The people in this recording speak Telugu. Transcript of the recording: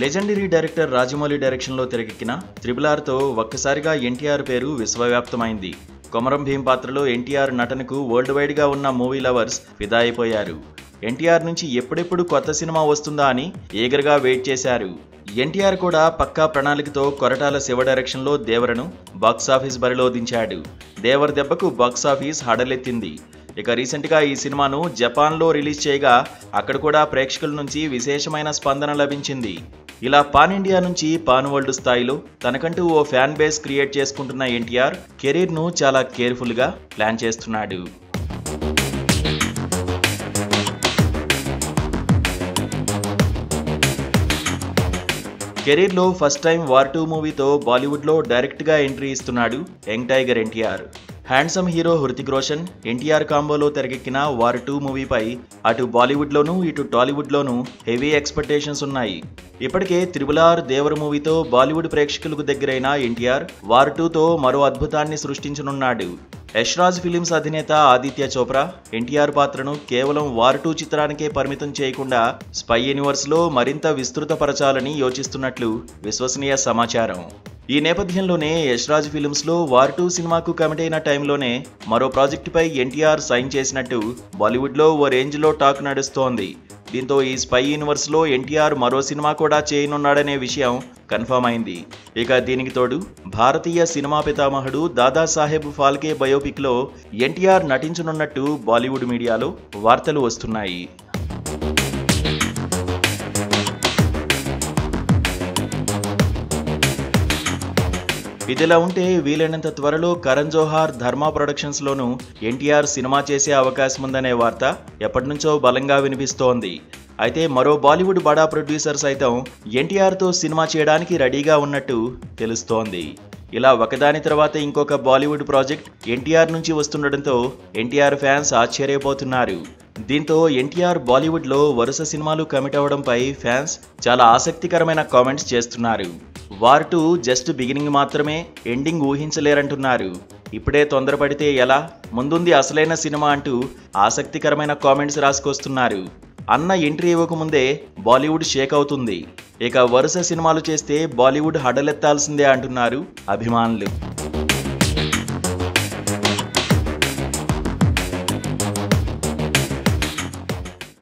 లెజెండరీ డైరెక్టర్ రాజమౌళి డైరెక్షన్లో తెరకెక్కిన RRRతో ఒక్కసారిగా ఎన్టీఆర్ పేరు విశ్వవ్యాప్తమైంది. కొమరం భీం పాత్రలో ఎన్టీఆర్ నటనకు వరల్డ్ వైడ్గా ఉన్న మూవీ లవర్స్ ఫిదా అయిపోయారు. ఎన్టీఆర్ నుంచి ఎప్పుడెప్పుడు కొత్త సినిమా వస్తుందా అని ఈగర్గా వెయిట్ చేశారు. ఎన్టీఆర్ కూడా పక్కా ప్రణాళికతో కొరటాల శివ డైరెక్షన్లో దేవరను బాక్సాఫీస్ బరిలో దించాడు. దేవర్ దెబ్బకు బాక్సాఫీస్ హడలెత్తింది. ఇక రీసెంట్గా ఈ సినిమాను జపాన్లో రిలీజ్ చేయగా అక్కడ కూడా ప్రేక్షకుల నుంచి విశేషమైన స్పందన లభించింది. ఇలా పాన్ ఇండియా నుంచి పాన్ వరల్డ్ స్థాయిలో తనకంటూ ఓ ఫ్యాన్ బేస్ క్రియేట్ చేసుకుంటున్న ఎన్టీఆర్ కెరీర్ను చాలా కేర్ఫుల్గా ప్లాన్ చేస్తున్నాడు. కెరీర్లో ఫస్ట్ టైం వార్ 2 మూవీతో బాలీవుడ్లో డైరెక్ట్గా ఎంట్రీ ఇస్తున్నాడు young tiger NTR. Handsome hero Hrithik Roshan, NTR కాంబోలో తెరకెక్కిన వార్ 2 మూవీపై అటు బాలీవుడ్లోనూ ఇటు టాలీవుడ్లోనూ హెవీ ఎక్స్పెక్టేషన్స్ ఉన్నాయి. ఇప్పటికే RRR దేవర్ మూవీతో బాలీవుడ్ ప్రేక్షకులకు దగ్గరైన ఎన్టీఆర్ వార్ 2తో మరో అద్భుతాన్ని సృష్టించనున్నాడు. యష్ రాజ్ ఫిలిమ్స్ అధినేత ఆదిత్య చోప్రా ఎన్టీఆర్ పాత్రను కేవలం వార్ 2 చిత్రానికే పరిమితం చేయకుండా స్పై యూనివర్స్లో మరింత విస్తృతపరచాలని యోచిస్తున్నట్లు విశ్వసనీయ సమాచారం. ఈ నేపథ్యంలోనే యష్ రాజ్ ఫిలిమ్స్లో వార్ 2 సినిమాకు కమిట్ అయిన టైంలోనే మరో ప్రాజెక్టుపై ఎన్టీఆర్ సైన్ చేసినట్టు బాలీవుడ్లో ఓ రేంజ్లో టాక్ నడుస్తోంది. దీంతో ఈ స్పై యూనివర్స్లో ఎన్టీఆర్ మరో సినిమా కూడా చేయనున్నాడనే విషయం కన్ఫర్మ్ అయింది. ఇక దీనికి తోడు భారతీయ సినిమా పితామహుడు దాదాసాహెబ్ ఫాల్కే బయోపిక్లో ఎన్టీఆర్ నటించనున్నట్టు బాలీవుడ్ మీడియాలో వార్తలు వస్తున్నాయి. ఇదిలా ఉంటే వీలైనంత త్వరలో కరణ్ జోహార్ ధర్మా ప్రొడక్షన్స్లోనూ ఎన్టీఆర్ సినిమా చేసే అవకాశం ఉందనే వార్త ఎప్పటినుంచో బలంగా వినిపిస్తోంది. అయితే మరో బాలీవుడ్ బడా ప్రొడ్యూసర్ సైతం ఎన్టీఆర్తో సినిమా చేయడానికి రెడీగా ఉన్నట్టు తెలుస్తోంది. ఇలా ఒకదాని తర్వాత ఇంకొక బాలీవుడ్ ప్రాజెక్ట్ ఎన్టీఆర్ నుంచి వస్తుండటంతో ఎన్టీఆర్ ఫ్యాన్స్ ఆశ్చర్యపోతున్నారు. దీంతో ఎన్టీఆర్ బాలీవుడ్లో వరుస సినిమాలు కమిట్ అవ్వడంపై ఫ్యాన్స్ చాలా ఆసక్తికరమైన కామెంట్స్ చేస్తున్నారు. వార్ 2 జస్ట్ బిగినింగ్ మాత్రమే, ఎండింగ్ ఊహించలేరంటున్నారు. ఇప్పుడే తొందరపడితే ఎలా, ముందుంది అసలైన సినిమా అంటూ ఆసక్తికరమైన కామెంట్స్ రాసుకొస్తున్నారు. అన్న ఎంట్రీ ఇవ్వకముందే బాలీవుడ్ షేక్ అవుతుంది. ఇక వరుస సినిమాలు చేస్తే బాలీవుడ్ హడలెత్తాల్సిందే అంటున్నారు అభిమానులు.